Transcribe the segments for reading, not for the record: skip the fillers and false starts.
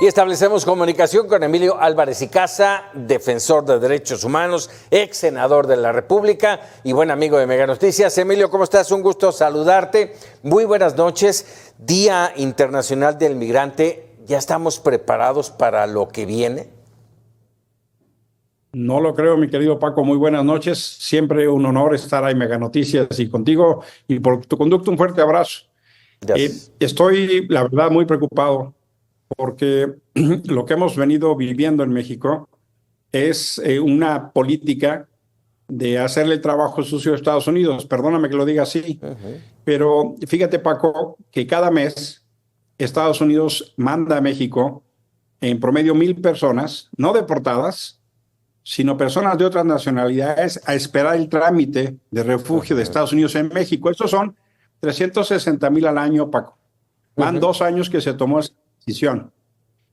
Y establecemos comunicación con Emilio Álvarez y Casa, defensor de derechos humanos, ex senador de la República y buen amigo de Mega Noticias. Emilio, ¿cómo estás? Un gusto saludarte. Muy buenas noches. Día Internacional del Migrante. ¿Ya estamos preparados para lo que viene? No lo creo, mi querido Paco. Muy buenas noches. Siempre un honor estar ahí en Mega Noticias y contigo. Y por tu conducto, un fuerte abrazo. Estoy, la verdad, muy preocupado porque lo que hemos venido viviendo en México es una política de hacerle el trabajo sucio a Estados Unidos. Perdóname que lo diga así, pero fíjate, Paco, que cada mes Estados Unidos manda a México en promedio 1,000 personas, no deportadas, sino personas de otras nacionalidades a esperar el trámite de refugio de Estados Unidos en México. Estos son 360,000 al año, Paco. Van 2 años que se tomó esa decisión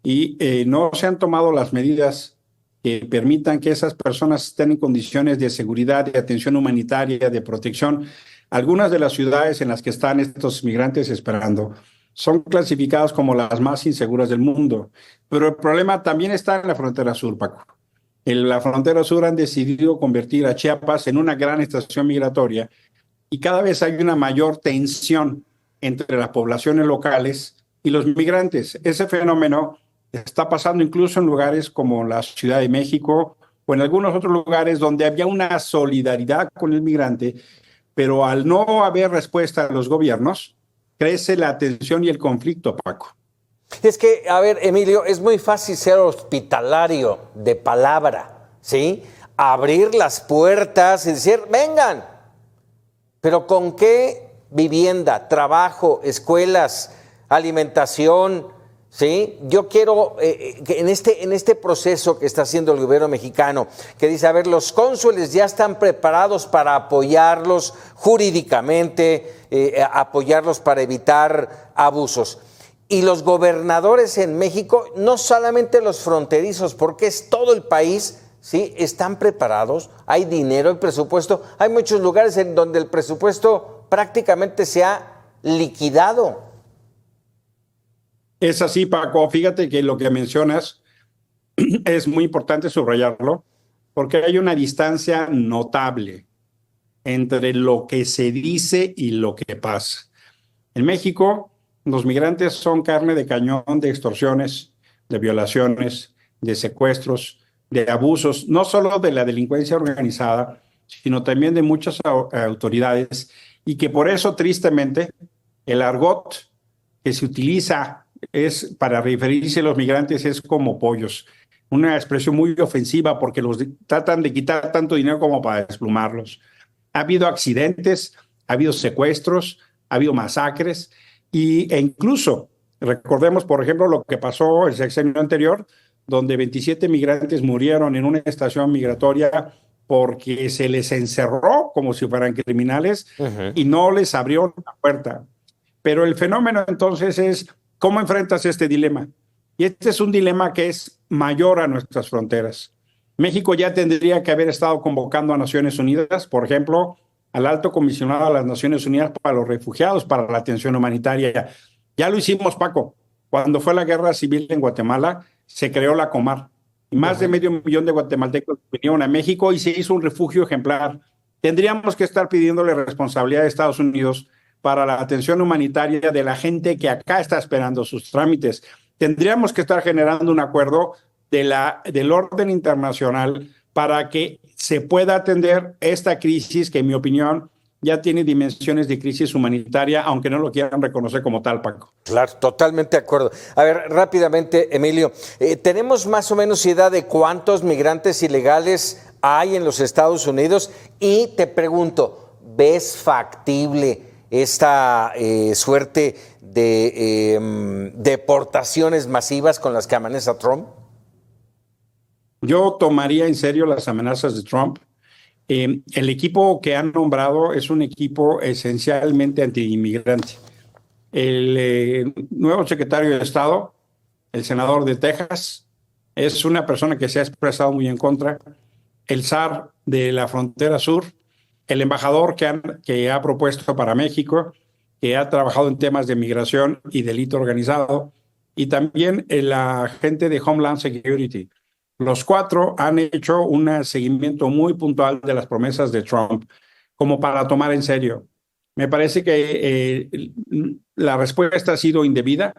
y no se han tomado las medidas que permitan que esas personas estén en condiciones de seguridad, de atención humanitaria, de protección. Algunas de las ciudades en las que están estos migrantes esperando son clasificadas como las más inseguras del mundo. Pero el problema también está en la frontera sur, Paco. En la frontera sur han decidido convertir a Chiapas en una gran estación migratoria y cada vez hay una mayor tensión entre las poblaciones locales y los migrantes. Ese fenómeno está pasando incluso en lugares como la Ciudad de México o en algunos otros lugares donde había una solidaridad con el migrante, pero al no haber respuesta de los gobiernos, crece la tensión y el conflicto, Paco. Es que, a ver, Emilio, es muy fácil ser hospitalario de palabra, ¿sí? Abrir las puertas y decir, vengan. Pero ¿con qué vivienda, trabajo, escuelas, alimentación? ¿Sí? Yo quiero que en este proceso que está haciendo el gobierno mexicano, que dice, a ver, los cónsules ya están preparados para apoyarlos jurídicamente, apoyarlos para evitar abusos. Y los gobernadores en México, no solamente los fronterizos, porque es todo el país, ¿sí? Están preparados, hay dinero, hay presupuesto. Hay muchos lugares en donde el presupuesto prácticamente se ha liquidado. Es así, Paco. Fíjate que lo que mencionas es muy importante subrayarlo, porque hay una distancia notable entre lo que se dice y lo que pasa. En México, los migrantes son carne de cañón de extorsiones, de violaciones, de secuestros, de abusos, no solo de la delincuencia organizada, sino también de muchas autoridades, y que por eso, tristemente, el argot que se utiliza es para referirse a los migrantes es como pollos, una expresión muy ofensiva porque los tratan de quitar tanto dinero como para desplumarlos. Ha habido accidentes, ha habido secuestros, ha habido masacres e incluso recordemos, por ejemplo, lo que pasó el sexenio anterior, donde 27 migrantes murieron en una estación migratoria porque se les encerró como si fueran criminales y no les abrió la puerta. Pero el fenómeno entonces es ¿cómo enfrentas este dilema? Y este es un dilema que es mayor a nuestras fronteras. México ya tendría que haber estado convocando a Naciones Unidas, por ejemplo, al Alto Comisionado de las Naciones Unidas para los Refugiados, para la atención humanitaria. Ya lo hicimos, Paco. Cuando fue la guerra civil en Guatemala, se creó la Comar. Y más de 500,000 de guatemaltecos vinieron a México y se hizo un refugio ejemplar. Tendríamos que estar pidiéndole responsabilidad a Estados Unidos para la atención humanitaria de la gente que acá está esperando sus trámites. Tendríamos que estar generando un acuerdo del orden internacional para que se pueda atender esta crisis que, en mi opinión, ya tiene dimensiones de crisis humanitaria, aunque no lo quieran reconocer como tal, Paco. Claro, totalmente de acuerdo. A ver, rápidamente, Emilio, ¿tenemos más o menos idea de cuántos migrantes ilegales hay en los Estados Unidos? Y te pregunto, ¿ves factible esta suerte de deportaciones masivas con las que amenaza Trump? Yo tomaría en serio las amenazas de Trump. El equipo que han nombrado es un equipo esencialmente antiinmigrante. El nuevo secretario de Estado, el senador de Texas, es una persona que se ha expresado muy en contra. El zar de la frontera sur, el embajador que ha propuesto para México, que ha trabajado en temas de migración y delito organizado, y también la gente de Homeland Security. Los cuatro han hecho un seguimiento muy puntual de las promesas de Trump, como para tomar en serio. Me parece que la respuesta ha sido indebida.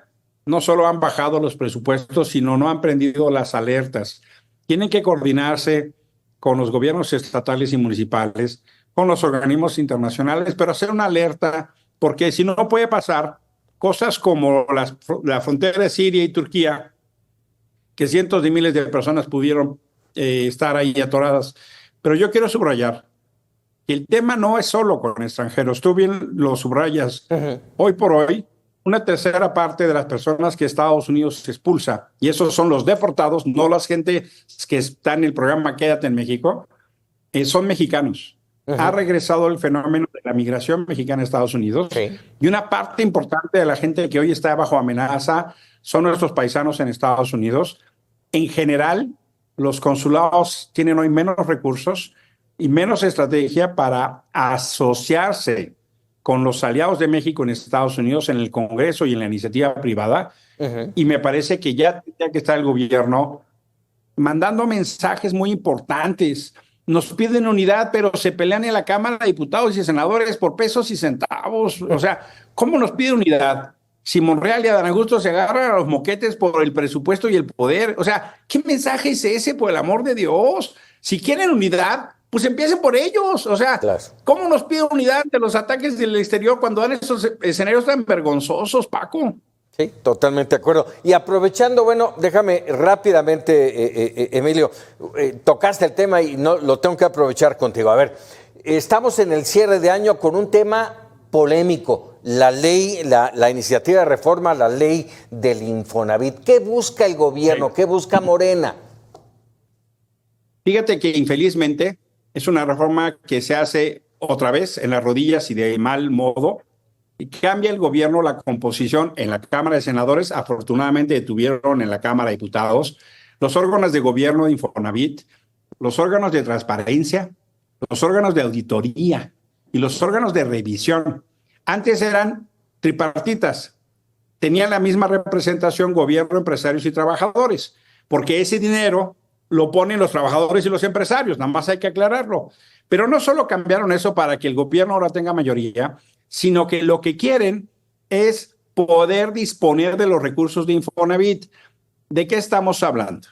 No solo han bajado los presupuestos, sino no han prendido las alertas. Tienen que coordinarse con los gobiernos estatales y municipales, con los organismos internacionales, pero hacer una alerta, porque si no puede pasar cosas como la frontera de Siria y Turquía, que cientos de miles de personas pudieron estar ahí atoradas. Pero yo quiero subrayar que el tema no es solo con extranjeros. Tú bien lo subrayas. Hoy por hoy, una tercera parte de las personas que Estados Unidos expulsa, y esos son los deportados, no la gente que está en el programa Quédate en México, son mexicanos. Ha regresado el fenómeno de la migración mexicana a Estados Unidos. Sí. Y una parte importante de la gente que hoy está bajo amenaza son nuestros paisanos en Estados Unidos. En general, los consulados tienen hoy menos recursos y menos estrategia para asociarse con los aliados de México en Estados Unidos, en el Congreso y en la iniciativa privada. Y me parece que ya tendría que estar el gobierno mandando mensajes muy importantes. Nos piden unidad, pero se pelean en la Cámara de Diputados y Senadores por pesos y centavos. O sea, ¿cómo nos pide unidad? Si Monreal y Adán Augusto se agarran a los moquetes por el presupuesto y el poder. O sea, ¿qué mensaje es ese, por el amor de Dios? Si quieren unidad, pues empiecen por ellos. O sea, claro. ¿Cómo nos pide unidad ante los ataques del exterior cuando dan esos escenarios tan vergonzosos, Paco? Sí, totalmente de acuerdo. Y aprovechando, bueno, déjame rápidamente, Emilio, tocaste el tema y no lo tengo que aprovechar contigo. A ver, estamos en el cierre de año con un tema polémico, la ley, la iniciativa de reforma, la ley del Infonavit. ¿Qué busca el gobierno? ¿Qué busca Morena? Fíjate que infelizmente es una reforma que se hace otra vez en las rodillas y de mal modo, y cambia el gobierno la composición en la Cámara de Senadores. Afortunadamente detuvieron en la Cámara de Diputados los órganos de gobierno de Infonavit, los órganos de transparencia, los órganos de auditoría y los órganos de revisión. Antes eran tripartitas, tenían la misma representación gobierno, empresarios y trabajadores, porque ese dinero lo ponen los trabajadores y los empresarios, nada más hay que aclararlo. Pero no solo cambiaron eso para que el gobierno ahora tenga mayoría, sino que lo que quieren es poder disponer de los recursos de Infonavit. ¿De qué estamos hablando?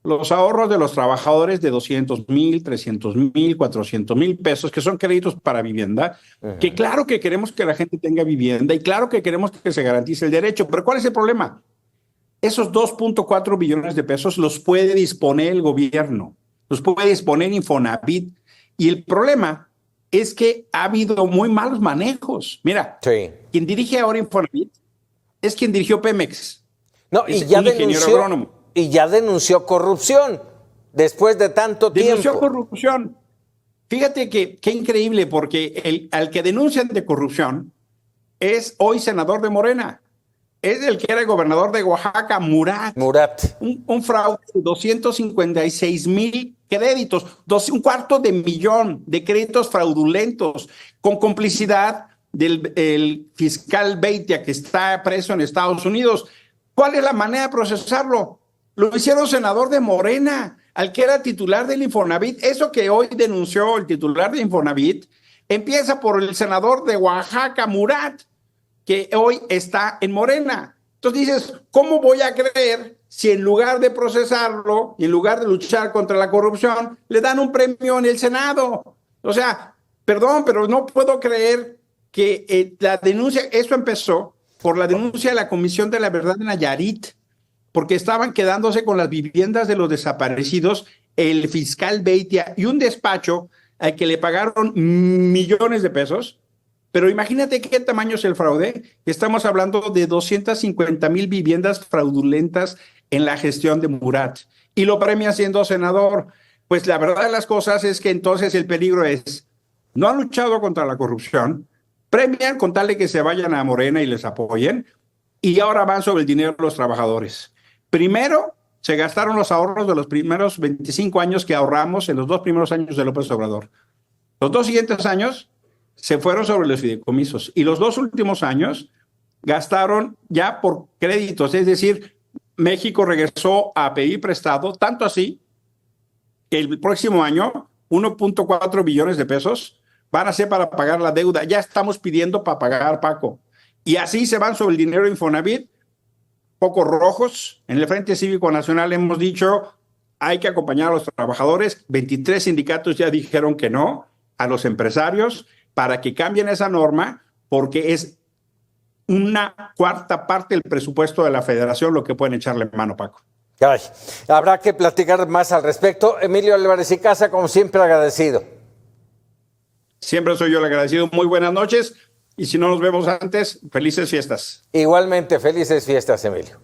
Los ahorros de los trabajadores de 200,000, 300,000, 400,000 pesos, que son créditos para vivienda, que claro que queremos que la gente tenga vivienda y claro que queremos que se garantice el derecho, pero ¿cuál es el problema? Esos 2.4 billones de pesos los puede disponer el gobierno, los puede disponer Infonavit, y el problema es que ha habido muy malos manejos. Mira, sí. Quien dirige ahora Infonavit es quien dirigió Pemex. No, y ya denunció corrupción después de tanto tiempo. Denunció corrupción. Fíjate que qué increíble, porque al que denuncian de corrupción es hoy senador de Morena. Es el que era el gobernador de Oaxaca, Murat. Un fraude de 256,000 créditos, un cuarto de millón de créditos fraudulentos, con complicidad del fiscal Beitia, que está preso en Estados Unidos. ¿Cuál es la manera de procesarlo? Lo hicieron senador de Morena, al que era titular del Infonavit. Eso que hoy denunció el titular de Infonavit, empieza por el senador de Oaxaca, Murat, que hoy está en Morena. Entonces dices, ¿cómo voy a creer si en lugar de procesarlo y en lugar de luchar contra la corrupción, le dan un premio en el Senado? O sea, perdón, pero no puedo creer que la denuncia, esto empezó por la denuncia de la Comisión de la Verdad de Nayarit, porque estaban quedándose con las viviendas de los desaparecidos, el fiscal Beitia y un despacho al que le pagaron millones de pesos. Pero imagínate qué tamaño es el fraude. Estamos hablando de 250,000 viviendas fraudulentas en la gestión de Murat. Y lo premia siendo senador. Pues la verdad de las cosas es que entonces el peligro es, no han luchado contra la corrupción, premian con tal de que se vayan a Morena y les apoyen, y ahora van sobre el dinero de los trabajadores. Primero, se gastaron los ahorros de los primeros 25 años que ahorramos en los 2 primeros años de López Obrador. Los 2 siguientes años se fueron sobre los fideicomisos, y los 2 últimos años gastaron ya por créditos, es decir, México regresó a pedir prestado, tanto así que el próximo año 1.4 billones de pesos van a ser para pagar la deuda. Ya estamos pidiendo para pagar, Paco. Y así se van sobre el dinero de Infonavit, pocos rojos. En el Frente Cívico Nacional hemos dicho, hay que acompañar a los trabajadores. 23 sindicatos ya dijeron que no a los empresarios para que cambien esa norma, porque es una cuarta parte del presupuesto de la federación lo que pueden echarle mano, Paco. Caray, habrá que platicar más al respecto. Emilio Álvarez y Casa, como siempre, agradecido. Siempre soy yo el agradecido. Muy buenas noches. Y si no nos vemos antes, felices fiestas. Igualmente, felices fiestas, Emilio.